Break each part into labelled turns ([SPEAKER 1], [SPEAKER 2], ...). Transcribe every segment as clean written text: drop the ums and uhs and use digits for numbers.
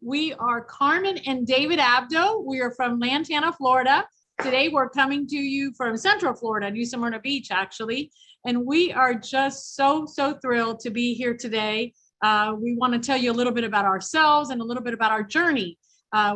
[SPEAKER 1] We are Carmen and David Abdo. We are from Lantana, Florida. Today, we're coming to you from Central Florida, New Smyrna Beach, actually. And we are just so thrilled to be here today. We want to tell you a little bit about ourselves and a little bit about our journey.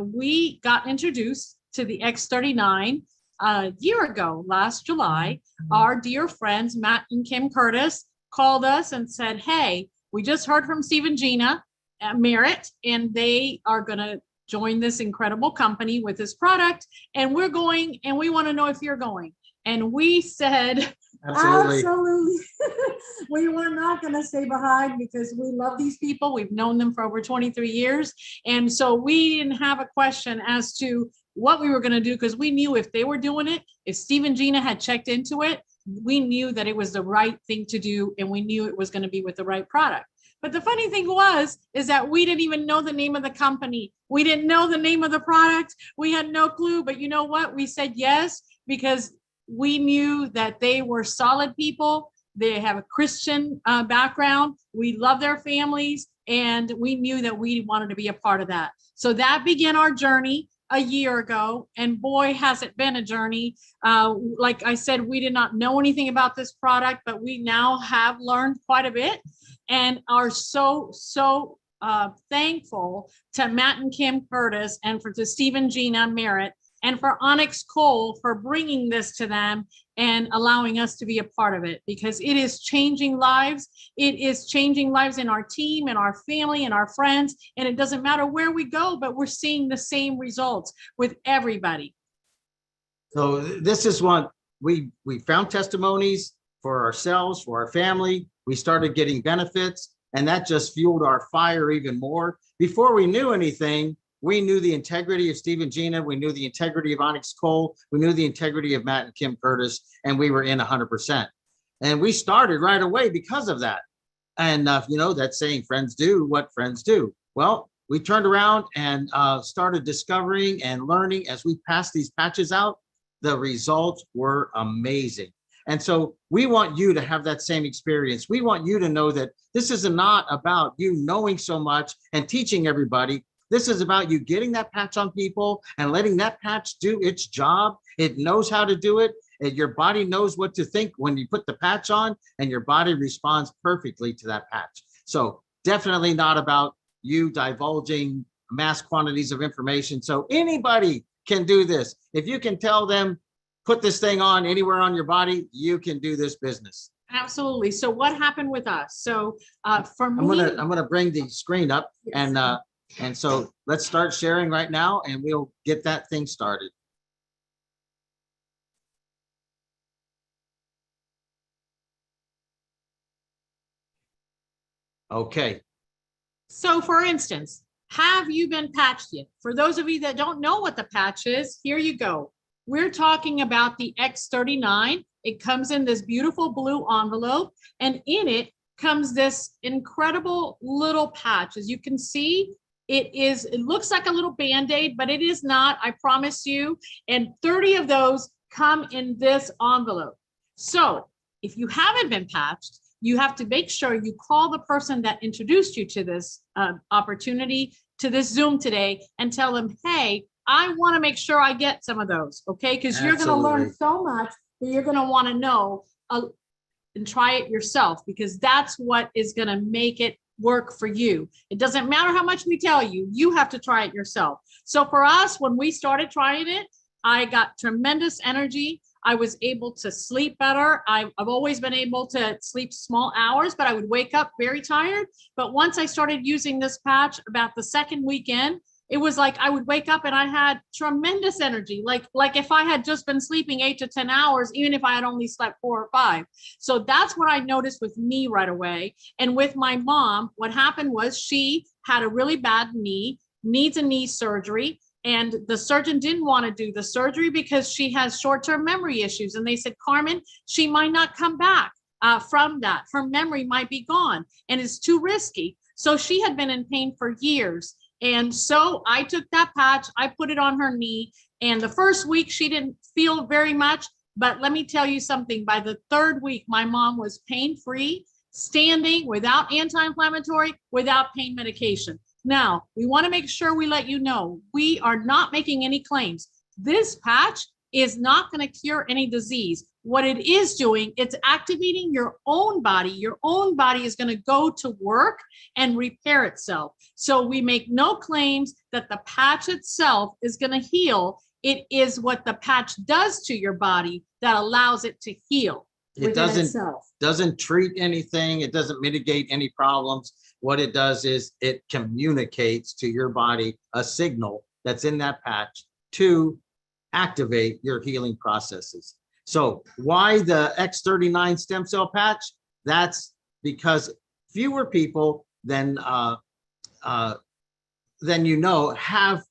[SPEAKER 1] We got introduced to the X39 a year ago, last July. Our dear friends, Matt and Kim Curtis, called us and said, hey, we just heard from Steve and Gina at Merit, and they are going to join this incredible company with this product. And we're going, and we want to know if you're going. And we said, absolutely. We were not going to stay behind because we love these people. We've known them for over 23 years. And so we didn't have a question as to what we were going to do, because we knew if they were doing it, if Steve and Gina had checked into it, we knew that it was the right thing to do. And we knew it was going to be with the right product. But the funny thing is that we didn't even know the name of the company. We didn't know the name of the product. We had no clue. But you know what? We said yes, because we knew that they were solid people. They have a Christian background. We love their families. And we knew that we wanted to be a part of that. So that began our journey a year ago. And boy, has it been a journey. Like I said, we did not know anything about this product, but we now have learned quite a bit and are so thankful to Matt and Kim Curtis and to Steve and Gina Merritt and for Onyx Cole for bringing this to them and allowing us to be a part of it, because it is changing lives. It is changing lives in our team and our family and our friends. And it doesn't matter where we go, but we're seeing the same results with everybody.
[SPEAKER 2] So this is what we found testimonies for ourselves, for our family. We started getting benefits, and that just fueled our fire even more. Before we knew anything, we knew the integrity of Steve and Gina. We knew the integrity of Onyx Cole. We knew the integrity of Matt and Kim Curtis, and we were in 100%. And we started right away because of that. And you know, that saying, friends do what friends do. Well, we turned around and started discovering and learning as we passed these patches out. The results were amazing. And so we want you to have that same experience. We want you to know that this is not about you knowing so much and teaching everybody. This is about you getting that patch on people and letting that patch do its job. It knows how to do it. And your body knows what to think when you put the patch on, and your body responds perfectly to that patch. So definitely not about you divulging mass quantities of information. So anybody can do this. If you can tell them, put this thing on anywhere on your body, you can do this business.
[SPEAKER 1] Absolutely. So what happened with us? So for me,
[SPEAKER 2] I'm gonna bring the screen up. Yes. And so let's start sharing right now, and we'll get that thing started. Okay.
[SPEAKER 1] So for instance, have you been patched yet? For those of you that don't know what the patch is, here you go. We're talking about the X39. It comes in this beautiful blue envelope, and in it comes this incredible little patch. As you can see, it looks like a little Band-Aid, but it is not, I promise you. And 30 of those come in this envelope. So if you haven't been patched, you have to make sure you call the person that introduced you to this opportunity, to this Zoom today, and tell them, hey, I want to make sure I get some of those, okay? Because you're going to learn so much that you're going to want to know and try it yourself, because that's what is going to make it work for you. It doesn't matter how much we tell you, you have to try it yourself. So for us, when we started trying it, I got tremendous energy. I was able to sleep better. I've always been able to sleep small hours, but I would wake up very tired. But once I started using this patch about the second weekend, it was like I would wake up and I had tremendous energy, like if I had just been sleeping 8 to 10 hours, even if I had only slept 4 or 5. So that's what I noticed with me right away. And with my mom, what happened was she had a really bad knee, needs a knee surgery. And the surgeon didn't want to do the surgery because she has short-term memory issues. And they said, Carmen, she might not come back from that. Her memory might be gone and it's too risky. So she had been in pain for years. And so I took that patch, I put it on her knee, and the first week she didn't feel very much, but let me tell you something, by the third week, my mom was pain-free, standing, without anti-inflammatory, without pain medication. Now, we want to make sure we let you know, we are not making any claims. This patch is not going to cure any disease. What it is doing, it's activating your own body. Your own body is going to go to work and repair itself. So we make no claims that the patch itself is going to heal. It is what the patch does to your body that allows it to heal.
[SPEAKER 2] It doesn't treat anything. It doesn't mitigate any problems. What it does is it communicates to your body a signal that's in that patch to activate your healing processes. So why the X39 stem cell patch? That's because fewer people than you know have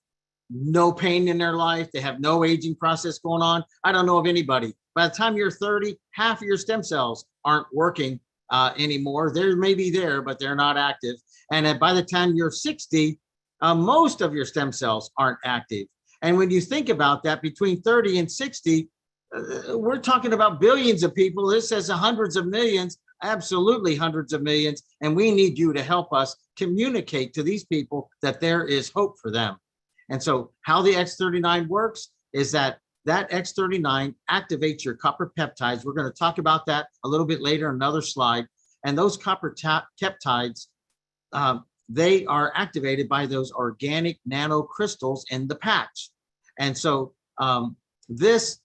[SPEAKER 2] no pain in their life. They have no aging process going on. I don't know of anybody. By the time you're 30, half of your stem cells aren't working anymore. They're maybe there, but they're not active. And by the time you're 60, most of your stem cells aren't active. And when you think about that, between 30 and 60, we're talking about billions of people. This says hundreds of millions, absolutely hundreds of millions. And we need you to help us communicate to these people that there is hope for them. And so how the X39 works is that X39 activates your copper peptides. We're going to talk about that a little bit later, another slide. And those copper peptides, they are activated by those organic nanocrystals in the patch. And so this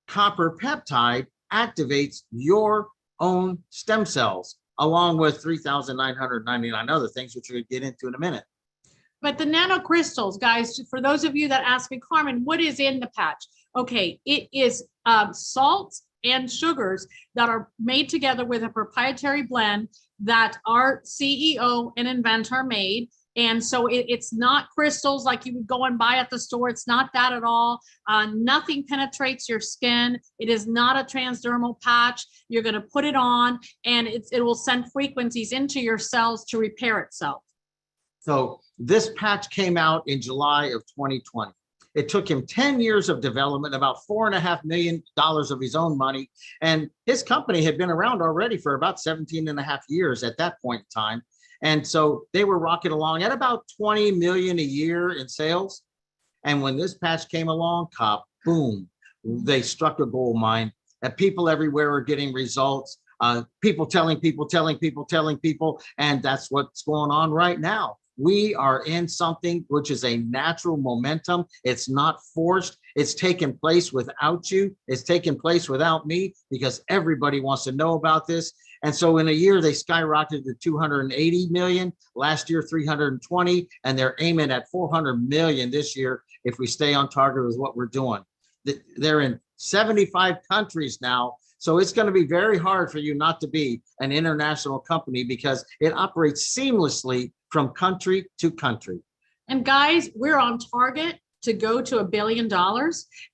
[SPEAKER 2] copper peptide activates your own stem cells, along with 3,999 other things, which we're going to get into in a minute.
[SPEAKER 1] But the nanocrystals, guys, for those of you that ask me, Carmen, what is in the patch? Okay, it is salts and sugars that are made together with a proprietary blend that our CEO and inventor made. And so it's not crystals like you would go and buy at the store. It's not that at all. Nothing penetrates your skin. It is not a transdermal patch. You're going to put it on and it will send frequencies into your cells to repair itself.
[SPEAKER 2] So this patch came out in July of 2020. It took him 10 years of development, about $4.5 million of his own money. And his company had been around already for about 17.5 years at that point in time. And so they were rocking along at about 20 million a year in sales. And when this patch came along, boom, they struck a gold mine. And people everywhere are getting results. People telling people, and that's what's going on right now. We are in something which is a natural momentum. It's not forced. It's taken place without you. It's taken place without me, because everybody wants to know about this. And so in a year, they skyrocketed to 280 million. Last year, 320, and they're aiming at 400 million this year if we stay on target with what we're doing. They're in 75 countries now. So it's going to be very hard for you not to be an international company, because it operates seamlessly from country to country.
[SPEAKER 1] And guys, we're on target to go to $1 billion.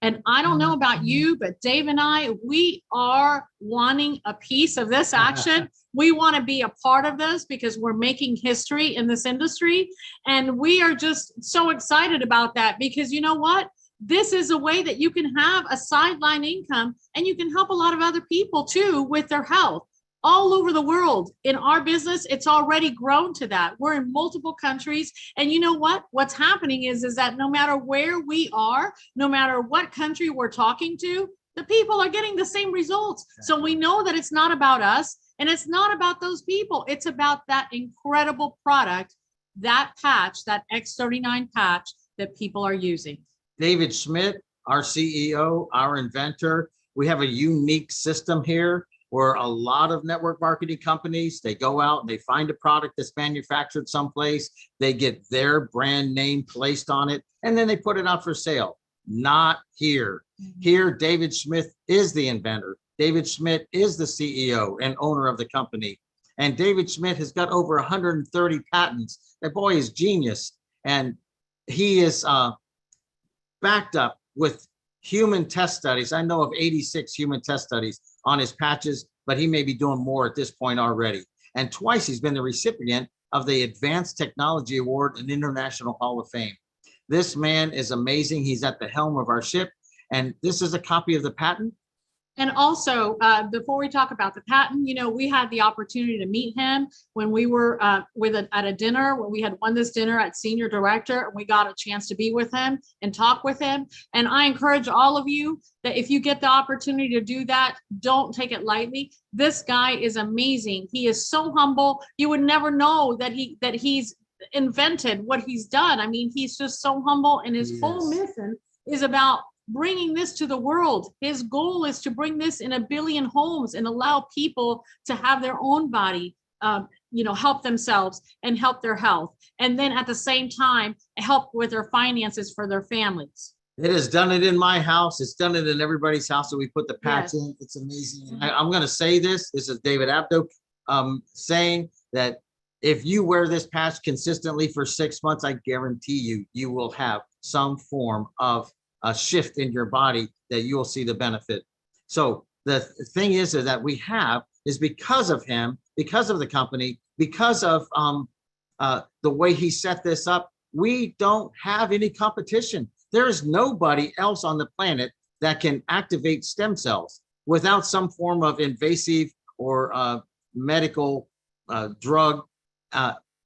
[SPEAKER 1] And I don't know about you, but Dave and I, we are wanting a piece of this action. We want to be a part of this because we're making history in this industry. And we are just so excited about that, because you know what? This is a way that you can have a sideline income, and you can help a lot of other people too with their health all over the world. In our business, it's already grown to that. We're in multiple countries. And you know what? What's happening is that no matter where we are, no matter what country we're talking to, the people are getting the same results. So we know that it's not about us and it's not about those people. It's about that incredible product, that patch, that X39 patch that people are using.
[SPEAKER 2] David Schmidt, our CEO, our inventor, we have a unique system here where a lot of network marketing companies, they go out and they find a product that's manufactured someplace, they get their brand name placed on it, and then they put it out for sale. Not here. Here, David Schmidt is the inventor. David Schmidt is the CEO and owner of the company. And David Schmidt has got over 130 patents. That boy is genius. And he is backed up with human test studies. I know of 86 human test studies on his patches, but he may be doing more at this point already. And twice he's been the recipient of the Advanced Technology Award and International Hall of Fame. This man is amazing. He's at the helm of our ship. And this is a copy of the patent.
[SPEAKER 1] And also, before we talk about the patent, you know, we had the opportunity to meet him when we were at a dinner, when we had won this dinner at Senior Director, and we got a chance to be with him and talk with him. And I encourage all of you that if you get the opportunity to do that, don't take it lightly. This guy is amazing. He is so humble. You would never know that he's invented what he's done. I mean, he's just so humble, and his whole mission is about bringing this to the world. His goal is to bring this in 1 billion homes and allow people to have their own body, you know, help themselves and help their health. And then at the same time, help with their finances for their families.
[SPEAKER 2] It has done it in my house. It's done it in everybody's house that we put the patch
[SPEAKER 1] Yes.
[SPEAKER 2] in. It's amazing. I'm going to say this. This is David Abdo saying that if you wear this patch consistently for 6 months, I guarantee you, you will have some form of a shift in your body that you will see the benefit. So the thing is that we have is because of him, because of the company, because of the way he set this up, we don't have any competition. There is nobody else on the planet that can activate stem cells without some form of invasive or medical drug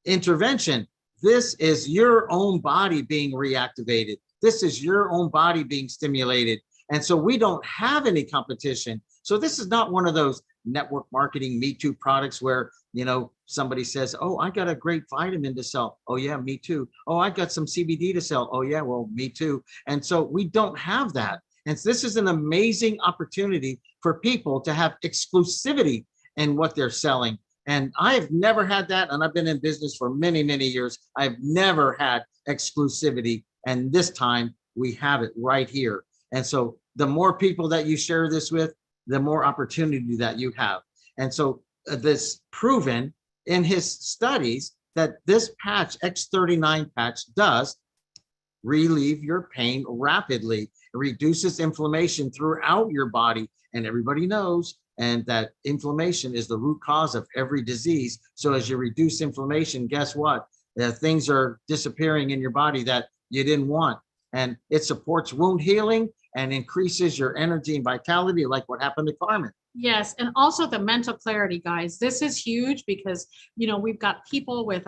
[SPEAKER 2] intervention. This is your own body being reactivated. This is your own body being stimulated. And so we don't have any competition. So this is not one of those network marketing Me Too products where, you know, somebody says, oh, I got a great vitamin to sell. Oh yeah, me too. Oh, I got some CBD to sell. Oh yeah, well, me too. And so we don't have that. And so this is an amazing opportunity for people to have exclusivity in what they're selling. And I've never had that. And I've been in business for many, many years. I've never had exclusivity. And this time we have it right here. And so the more people that you share this with, the more opportunity that you have. And so this proven in his studies that this patch, X39 patch, does relieve your pain rapidly. It reduces inflammation throughout your body. And everybody knows and that inflammation is the root cause of every disease. So as you reduce inflammation, guess what? Things are disappearing in your body that you didn't want. And it supports wound healing and increases your energy and vitality, like what happened to Carmen.
[SPEAKER 1] Yes, and also the mental clarity, guys. This is huge because, you know, we've got people with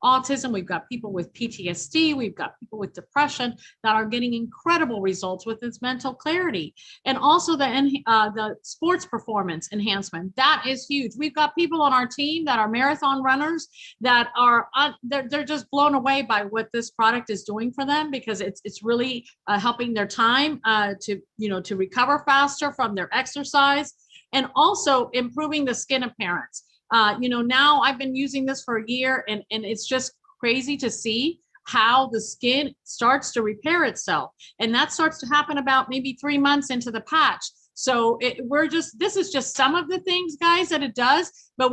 [SPEAKER 1] autism, we've got people with PTSD, we've got people with depression that are getting incredible results with this mental clarity. And also the sports performance enhancement, that is huge. We've got people on our team that are marathon runners that are, they're just blown away by what this product is doing for them, because it's really helping their time to recover faster from their exercise, and also improving the skin appearance. Now I've been using this for a year, and it's just crazy to see how the skin starts to repair itself. And that starts to happen about maybe 3 months into the patch. So this is just some of the things, guys, that it does, but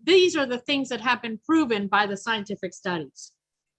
[SPEAKER 1] these are the things that have been proven by the scientific studies.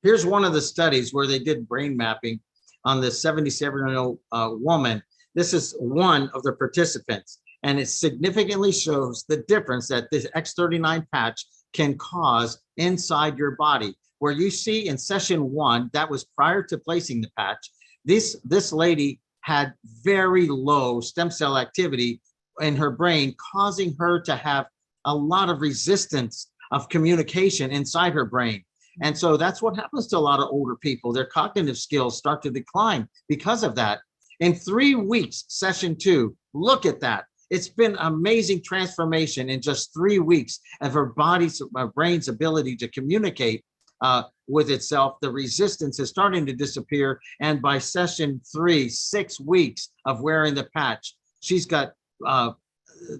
[SPEAKER 2] Here's one of the studies where they did brain mapping on this 77-year-old woman. This is one of the participants. And it significantly shows the difference that this X39 patch can cause inside your body. Where you see in session 1, that was prior to placing the patch, this lady had very low stem cell activity in her brain, causing her to have a lot of resistance of communication inside her brain. And so that's what happens to a lot of older people. Their cognitive skills start to decline because of that. In 3 weeks, session 2, look at that. It's been amazing transformation in just 3 weeks of her brain's ability to communicate with itself. The resistance is starting to disappear. And by session 3, 6 weeks of wearing the patch, she's got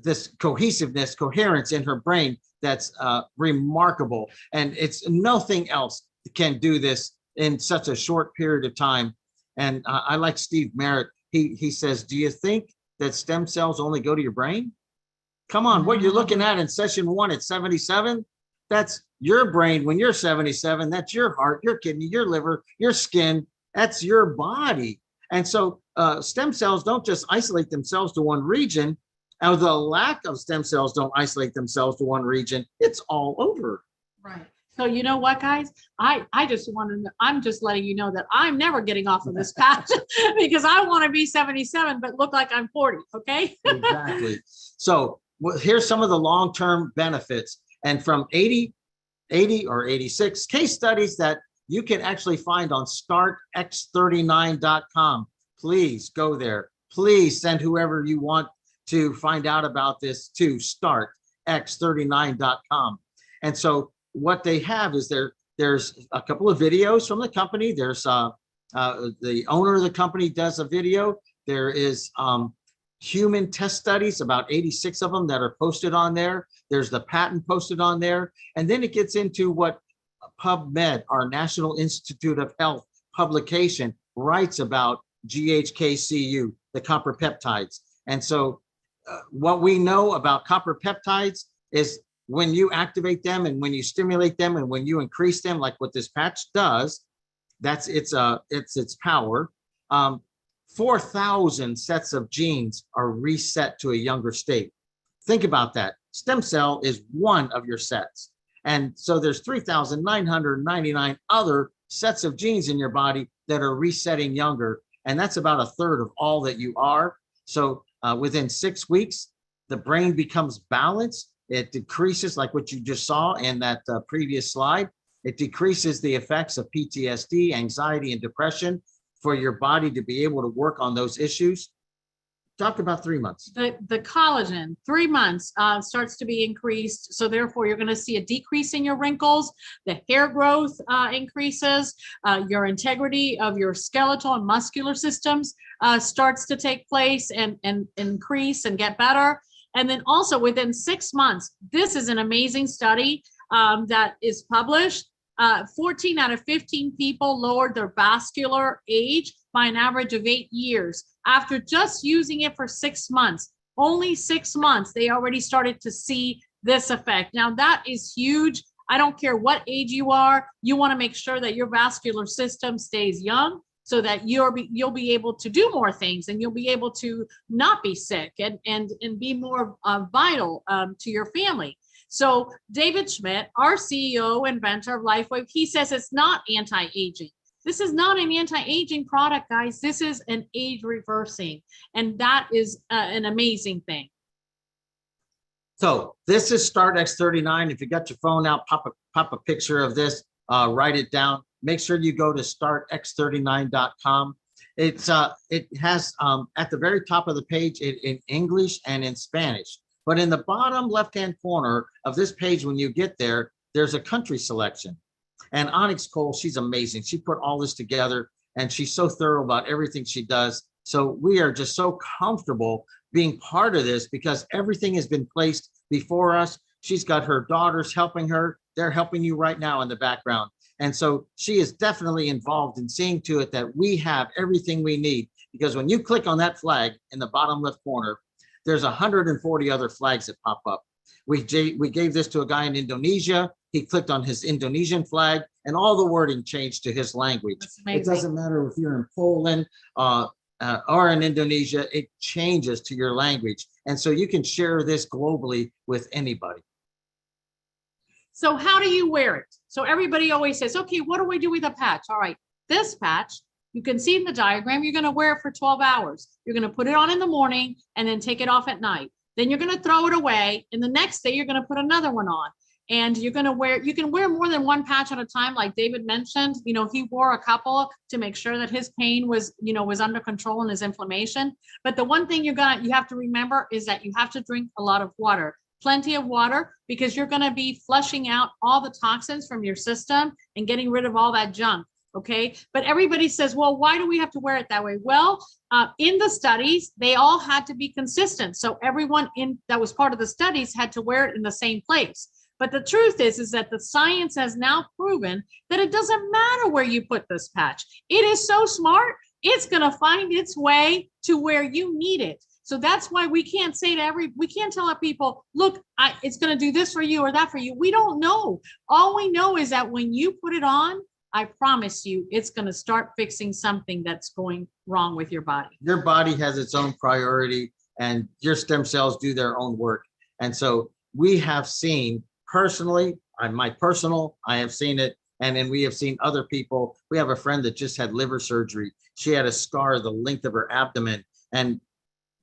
[SPEAKER 2] this cohesiveness, coherence in her brain that's remarkable. And it's nothing else can do this in such a short period of time. And I like Steve Merritt. He says, do you think that stem cells only go to your brain? Come on, what you're looking at in session 1 at 77, that's your brain when you're 77, that's your heart, your kidney, your liver, your skin, that's your body. And so stem cells don't just isolate themselves to one region, or the lack of stem cells don't isolate themselves to one region, it's all over.
[SPEAKER 1] Right. So you know what, guys? I just want to, I'm just letting you know that I'm never getting off of this patch because I want to be 77, but look like I'm 40, okay?
[SPEAKER 2] Exactly. So here's some of the long-term benefits. And from 80 or 86 case studies that you can actually find on startx39.com. Please go there. Please send whoever you want to find out about this to startx39.com. And so what they have is there's a couple of videos from the company. There's the owner of the company does a video. There is human test studies, about 86 of them that are posted on there. There's the patent posted on there. And then it gets into what PubMed, our National Institute of Health publication, writes about GHKCU, the copper peptides. And so what we know about copper peptides is when you activate them and when you stimulate them and when you increase them, like what this patch does, that's its power. 4,000 sets of genes are reset to a younger state. Think about that. Stem cell is one of your sets. And so there's 3,999 other sets of genes in your body that are resetting younger. And that's about a third of all that you are. So within 6 weeks, the brain becomes balanced. It decreases, like what you just saw in that previous slide. It decreases the effects of PTSD, anxiety, and depression for your body to be able to work on those issues. Talk about 3 months.
[SPEAKER 1] The collagen, 3 months starts to be increased. So therefore, you're going to see a decrease in your wrinkles. The hair growth increases. Your integrity of your skeletal and muscular systems starts to take place and increase and get better. And then also within 6 months, this is an amazing study that is published. 14 out of 15 people lowered their vascular age by an average of 8 years after just using it for 6 months. Only 6 months, they already started to see this effect. Now that is huge. I don't care what age you are. You want to make sure that your vascular system stays young so that you'll be able to do more things and you'll be able to not be sick and be more vital to your family. So David Schmidt, our CEO, inventor of LifeWave, he says it's not anti-aging. This is not an anti-aging product, guys. This is an age reversing, and that is an amazing thing.
[SPEAKER 2] So this is Start X39. If you got your phone out, pop a picture of this, write it down. Make sure you go to startx39.com. It has at the very top of the page in English and in Spanish. But in the bottom left-hand corner of this page, when you get there, there's a country selection. And Onyx Cole, she's amazing. She put all this together and she's so thorough about everything she does. So we are just so comfortable being part of this because everything has been placed before us. She's got her daughters helping her. They're helping you right now in the background. And so she is definitely involved in seeing to it that we have everything we need. Because when you click on that flag in the bottom left corner, there's 140 other flags that pop up. We gave this to a guy in Indonesia. He clicked on his Indonesian flag and all the wording changed to his language. It doesn't matter if you're in Poland or in Indonesia, it changes to your language. And so you can share this globally with anybody.
[SPEAKER 1] So how do you wear it? So everybody always says, okay, what do we do with a patch? All right, this patch, you can see in the diagram, you're going to wear it for 12 hours. You're going to put it on in the morning and then take it off at night. Then you're going to throw it away. And the next day, you're going to put another one on. And you're going to wear, you can wear more than one patch at a time. Like David mentioned, you know, he wore a couple to make sure that his pain was, you know, was under control and his inflammation. But the one thing you have to remember is that you have to drink a lot of water, plenty of water, because you're going to be flushing out all the toxins from your system and getting rid of all that junk. Okay. But everybody says, well, why do we have to wear it that way? Well, in the studies, they all had to be consistent. So everyone that was part of the studies had to wear it in the same place. But the truth is that the science has now proven that it doesn't matter where you put this patch. It is so smart. It's going to find its way to where you need it. So that's why we can't say we can't tell our people, look, it's going to do this for you or that for you. We don't know. All we know is that when you put it on, I promise you, it's going to start fixing something that's going wrong with your body.
[SPEAKER 2] Your body has its own priority and your stem cells do their own work. And so we have seen personally, my personal, I have seen it. And then we have seen other people. We have a friend that just had liver surgery. She had a scar the length of her abdomen, and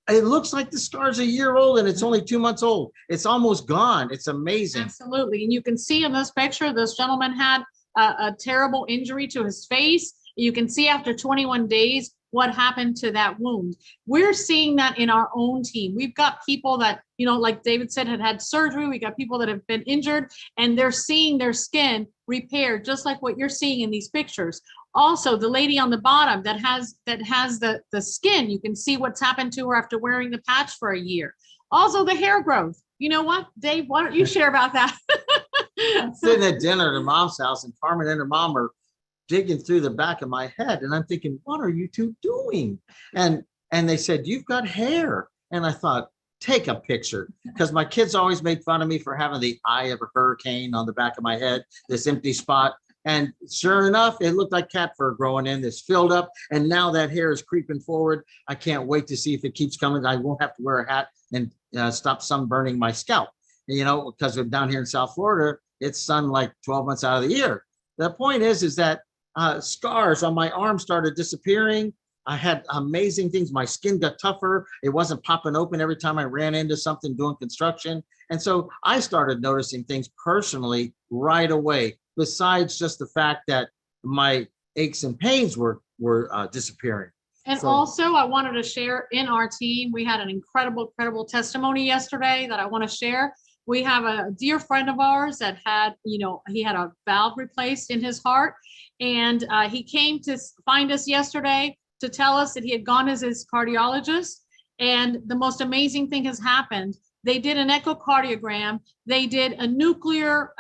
[SPEAKER 2] it looks like the scar's a year old and it's only 2 months old. It's almost gone. It's amazing.
[SPEAKER 1] Absolutely. And you can see in this picture, this gentleman had a terrible injury to his face. You can see after 21 days what happened to that wound. We're seeing that in our own team. We've got people that, like David said, had surgery. We got people that have been injured, and they're seeing their skin repaired, just like what you're seeing in these pictures. Also, the lady on the bottom that has the skin, you can see what's happened to her after wearing the patch for a year. Also, the hair growth. You know what, Dave, why don't you share about that?
[SPEAKER 2] I'm sitting at dinner at her mom's house, and Carmen and her mom are digging through the back of my head, and I'm thinking, what are you two doing? And they said, you've got hair. And I thought, take a picture, because my kids always made fun of me for having the eye of a hurricane on the back of my head, this empty spot. And sure enough, it looked like cat fur growing in, this filled up, and now that hair is creeping forward. I can't wait to see if it keeps coming. I won't have to wear a hat and stop sunburning my scalp, because we're down here in South Florida, it's sun like 12 months out of the year. The point is that scars on my arm started disappearing. I had amazing things. My skin got tougher. It wasn't popping open every time I ran into something doing construction. And so I started noticing things personally right away, besides just the fact that my aches and pains were disappearing.
[SPEAKER 1] And also, I wanted to share in our team, we had an incredible testimony yesterday that I want to share. We have a dear friend of ours that had, he had a valve replaced in his heart, and he came to find us yesterday to tell us that he had gone as his cardiologist, and the most amazing thing has happened. They did an echocardiogram, they did a nuclear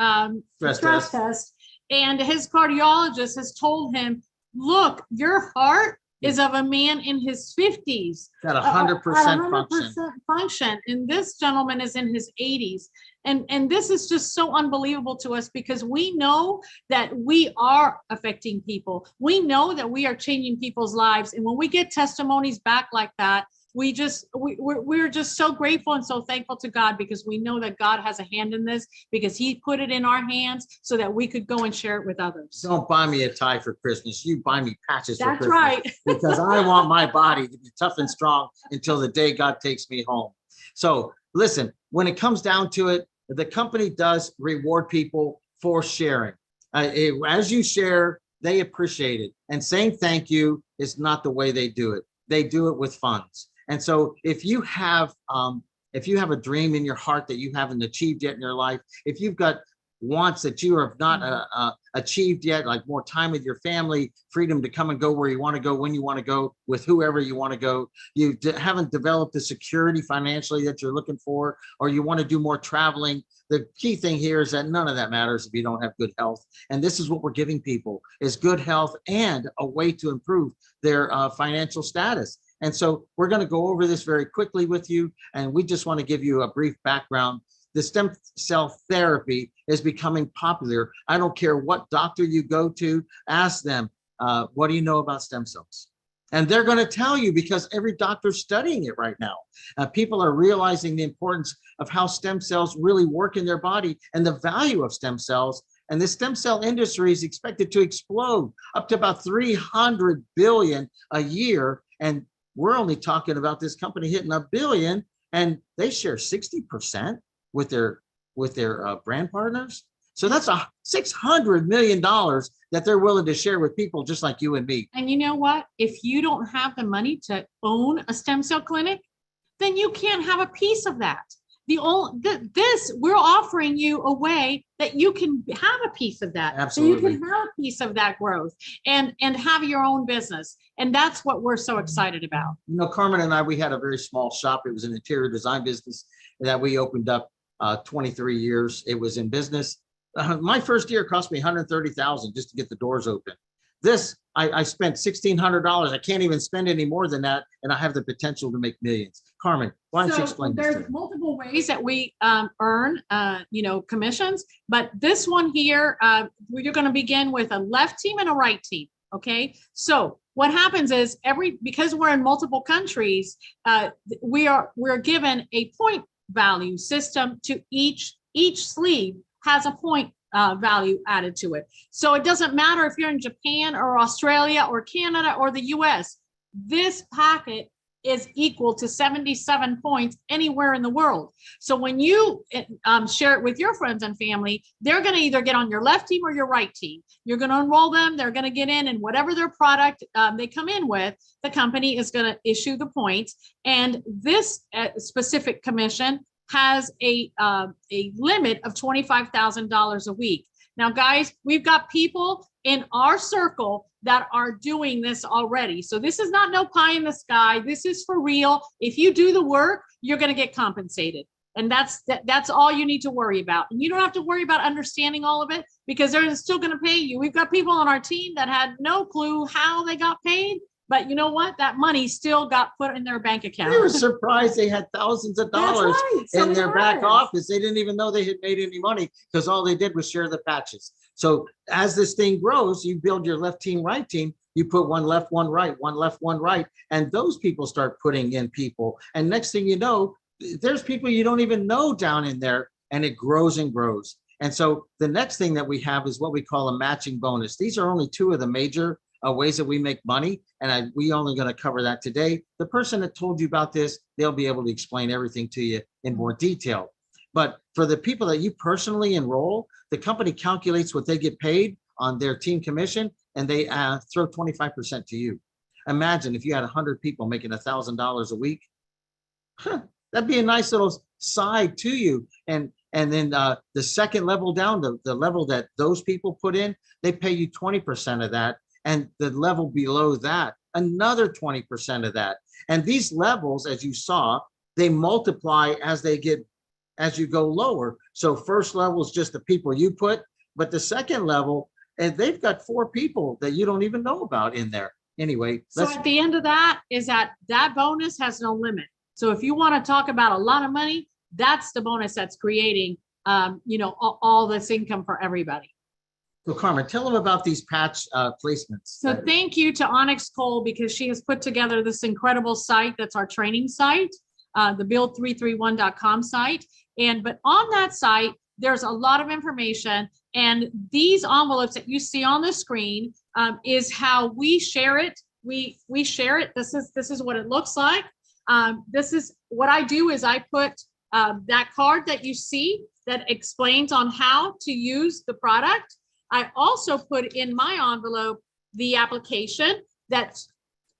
[SPEAKER 1] stress test, and his cardiologist has told him, look, your heart is of a man in his 50s.
[SPEAKER 2] Got 100%
[SPEAKER 1] function. And this gentleman is in his 80s. And this is just so unbelievable to us, because we know that we are affecting people. We know that we are changing people's lives. And when we get testimonies back like that, we're just so grateful and so thankful to God, because we know that God has a hand in this, because he put it in our hands so that we could go and share it with others.
[SPEAKER 2] Don't buy me a tie for Christmas. You buy me patches for Christmas.
[SPEAKER 1] That's right.
[SPEAKER 2] Because I want my body to be tough and strong until the day God takes me home. So listen, when it comes down to it, the company does reward people for sharing. As you share, they appreciate it. And saying thank you is not the way they do it. They do it with funds. And so if you have a dream in your heart that you haven't achieved yet in your life, if you've got wants that you have not achieved yet, like more time with your family, freedom to come and go where you want to go, when you want to go, with whoever you want to go, you haven't developed the security financially that you're looking for, or you want to do more traveling, the key thing here is that none of that matters if you don't have good health. And this is what we're giving people, is good health and a way to improve their financial status. And so we're going to go over this very quickly with you, and we just want to give you a brief background. The stem cell therapy is becoming popular. I don't care what doctor you go to, ask them, what do you know about stem cells? And they're going to tell you, because every doctor's studying it right now. People are realizing the importance of how stem cells really work in their body and the value of stem cells. And the stem cell industry is expected to explode up to about 300 billion a year. And we're only talking about this company hitting $1 billion, and they share 60% with their brand partners. So that's $600 million that they're willing to share with people just like you and me.
[SPEAKER 1] And you know what? If you don't have the money to own a stem cell clinic, then you can't have a piece of that. We're offering you a way that you can have a piece of that.
[SPEAKER 2] Absolutely.
[SPEAKER 1] So you can have a piece of that growth and have your own business. And that's what we're so excited about.
[SPEAKER 2] Carmen and I, we had a very small shop. It was an interior design business that we opened up 23 years. It was in business. My first year cost me $130,000 just to get the doors open. This, I spent $1,600. I can't even spend any more than that, and I have the potential to make millions. Carmen, why don't you explain this to me?
[SPEAKER 1] There's multiple ways that we earn, commissions, but this one here, we're going to begin with a left team and a right team. Okay, so what happens is because we're in multiple countries, we're given a point value system to each sleeve has a point value added to it. So it doesn't matter if you're in Japan or Australia or Canada or the US, this packet is equal to 77 points anywhere in the world. So when you share it with your friends and family, they're going to either get on your left team or your right team. You're going to enroll them. They're going to get in, and whatever their product they come in with, the company is going to issue the points. And this specific commission has a limit of $25,000 a week. Now, guys, we've got people in our circle that are doing this already. So this is not no pie in the sky. This is for real. If you do the work, you're going to get compensated. And that's all you need to worry about. And you don't have to worry about understanding all of it, because they're still going to pay you. We've got people on our team that had no clue how they got paid. But you know what? That money still got put in their bank account.
[SPEAKER 2] They were surprised they had thousands of dollars in their back office. They didn't even know they had made any money, because all they did was share the patches. So as this thing grows, you build your left team, right team. You put one left, one right, one left, one right. And those people start putting in people. And next thing you know, there's people you don't even know down in there, and it grows and grows. And so the next thing that we have is what we call a matching bonus. These are only two of the major ways that we make money. And we only going to cover that today. The person that told you about this, they'll be able to explain everything to you in more detail. But for the people that you personally enroll, the company calculates what they get paid on their team commission, and they throw 25% to you. Imagine if you had 100 people making $1,000 a week. That'd be a nice little side to you. And then the second level down, the level that those people put in, they pay you 20% of that. And the level below that, another 20% of that. And these levels, as you saw, they multiply as you go lower. So first level is just the people you put, but the second level, and they've got 4 people that you don't even know about in there. Anyway,
[SPEAKER 1] so at the end of that is that bonus has no limit. So if you want to talk about a lot of money, that's the bonus that's creating, all this income for everybody.
[SPEAKER 2] So Carmen, tell them about these patch placements.
[SPEAKER 1] So thank you to Onyx Cole, because she has put together this incredible site that's our training site, the build331.com site. But on that site, there's a lot of information. And these envelopes that you see on the screen is how we share it. We share it. This is what it looks like. This is what I do is I put that card that you see that explains on how to use the product. I also put in my envelope the application that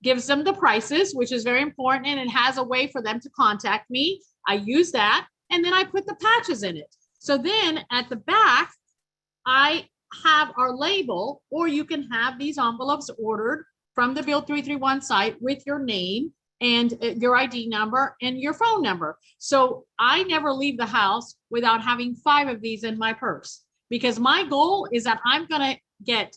[SPEAKER 1] gives them the prices, which is very important, and it has a way for them to contact me. I use that, and then I put the patches in it. So then at the back, I have our label, or you can have these envelopes ordered from the Build 331 site with your name and your ID number and your phone number. So I never leave the house without having 5 of these in my purse. Because my goal is that I'm going to get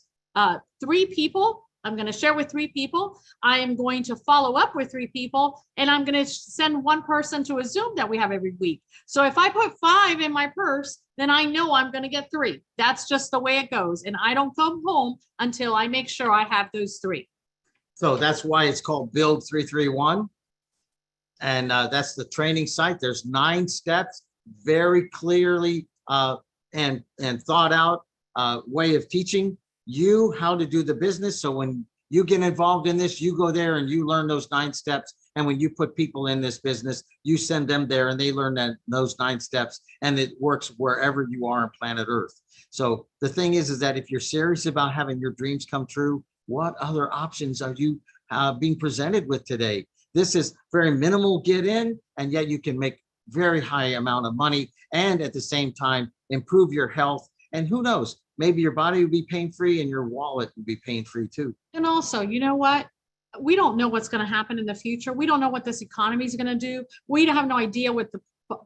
[SPEAKER 1] 3 people. I'm going to share with 3 people. I am going to follow up with 3 people, and I'm going to send 1 person to a Zoom that we have every week. So if I put 5 in my purse, then I know I'm going to get 3. That's just the way it goes. And I don't come home until I make sure I have those 3.
[SPEAKER 2] So that's why it's called Build 331. And that's the training site. There's 9 steps, very clearly and thought out way of teaching you how to do the business. So when you get involved in this, you go there and you learn those 9 steps. And when you put people in this business, you send them there and they learn those 9 steps, and it works wherever you are on planet Earth. So the thing is that if you're serious about having your dreams come true, what other options are you being presented with today? This is very minimal get in, and yet you can make very high amount of money, and at the same time improve your health. And who knows, maybe your body will be pain-free and your wallet will be pain-free too.
[SPEAKER 1] And also, you know what? We don't know what's going to happen in the future. We don't know what this economy is going to do. We have no idea what the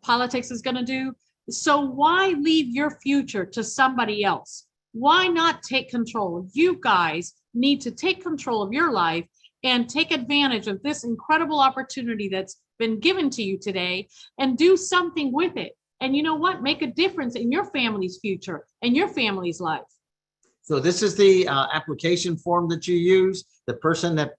[SPEAKER 1] politics is going to do. So why leave your future to somebody else? Why not take control? You guys need to take control of your life and take advantage of this incredible opportunity that's been given to you today and do something with it. And you know what? Make a difference in your family's future and your family's life.
[SPEAKER 2] So this is the application form that you use. The person that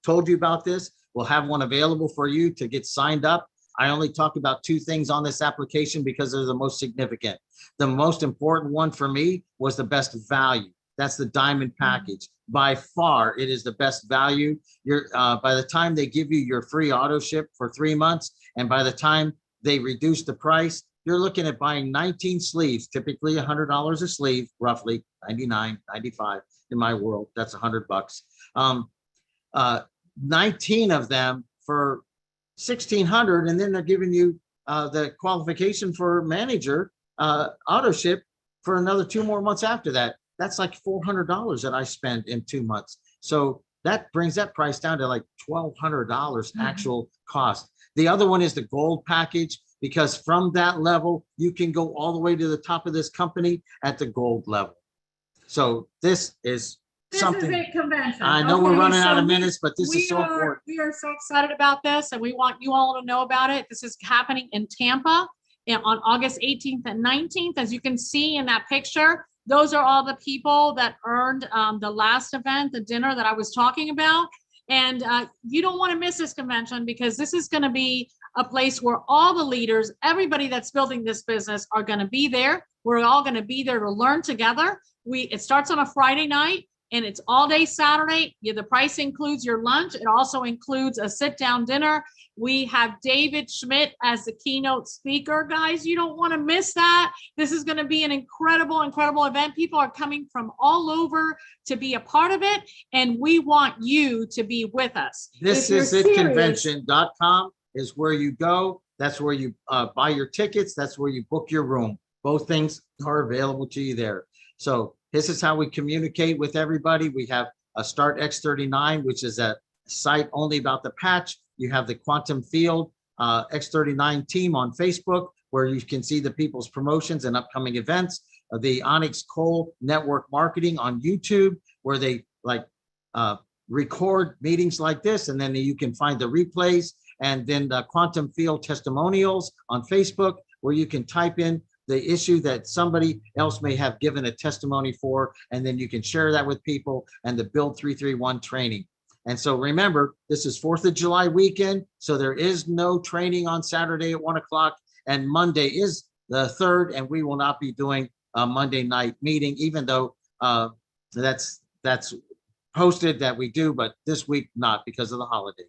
[SPEAKER 2] told you about this will have one available for you to get signed up. I only talk about two things on this application because they're the most significant. The most important one for me was the best value. That's the diamond package. By far, it is the best value. By the time they give you your free auto ship for 3 months, and by the time they reduce the price, you're looking at buying 19 sleeves, typically $100 a sleeve, roughly 99, 95 in my world. That's $100. 19 of them for 1,600, and then they're giving you the qualification for manager auto ship for another 2 more months after that. That's like $400 that I spend in 2 months. So that brings that price down to like $1,200 actual cost. The other one is the gold package, because from that level, you can go all the way to the top of this company at the gold level. So this is something.
[SPEAKER 1] This is a convention.
[SPEAKER 2] I know we're
[SPEAKER 1] Okay,
[SPEAKER 2] running out of
[SPEAKER 1] so
[SPEAKER 2] minutes, but this is so important.
[SPEAKER 1] We are so excited about this, and we want you all to know about it. This is happening in Tampa on August 18th and 19th. As you can see in that picture, those are all the people that earned the last event, the dinner that I was talking about. And you don't want to miss this convention, because this is going to be a place where all the leaders, everybody that's building this business, are going to be there. We're all going to be there to learn together. It starts on a Friday night, and it's all day Saturday. The price includes your lunch. It also includes a sit-down dinner. We have David Schmidt as the keynote speaker. Guys, you don't want to miss that. This is going to be an incredible, incredible event. People are coming from all over to be a part of it, and we want you to be with us.
[SPEAKER 2] This is it. Convention.com is where you go. That's where you buy your tickets. That's where you book your room. Both things are available to you there. So this is how we communicate with everybody. We have a Start X39, which is a site only about the patch. You have the Quantum Field X39 team on Facebook, where you can see the people's promotions and upcoming events. The Onyx Coal Network Marketing on YouTube, where they record meetings like this, and then you can find the replays. And then the Quantum Field Testimonials on Facebook, where you can type in the issue that somebody else may have given a testimony for, and then you can share that with people, and the Build 331 training. And so remember, this is 4th of July weekend, so there is no training on Saturday at 1 o'clock, and Monday is the 3rd, and we will not be doing a Monday night meeting, even though that's posted that we do, but this week not, because of the holiday.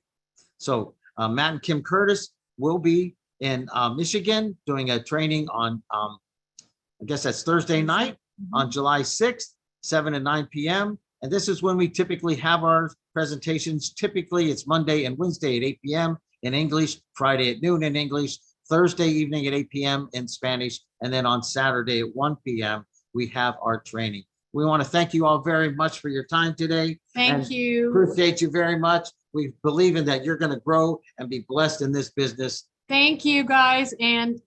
[SPEAKER 2] So Matt and Kim Curtis will be in Michigan doing a training on, I guess that's Thursday night on July 6th, 7 and 9 p.m. And this is when we typically have our presentations. Typically, it's Monday and Wednesday at 8 p.m. in English, Friday at noon in English, Thursday evening at 8 p.m. in Spanish, and then on Saturday at 1 p.m. we have our training. We want to thank you all very much for your time today.
[SPEAKER 1] Thank you.
[SPEAKER 2] Appreciate you very much. We believe in that you're going to grow and be blessed in this business.
[SPEAKER 1] Thank you, guys. And,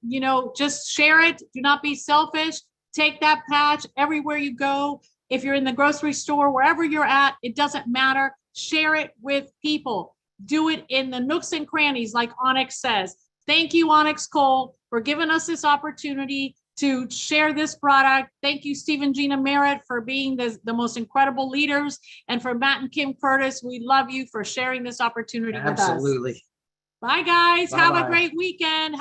[SPEAKER 1] just share it. Do not be selfish. Take that patch everywhere you go. If you're in the grocery store, wherever you're at, it doesn't matter. Share it with people. Do it in the nooks and crannies, like Onyx says. Thank you, Onyx Coal, for giving us this opportunity to share this product. Thank you, Steve and Gina Merritt, for being the most incredible leaders. And for Matt and Kim Curtis, we love you for sharing this opportunity with us.
[SPEAKER 2] Absolutely.
[SPEAKER 1] Bye, guys.
[SPEAKER 2] Bye-bye.
[SPEAKER 1] Have a great weekend.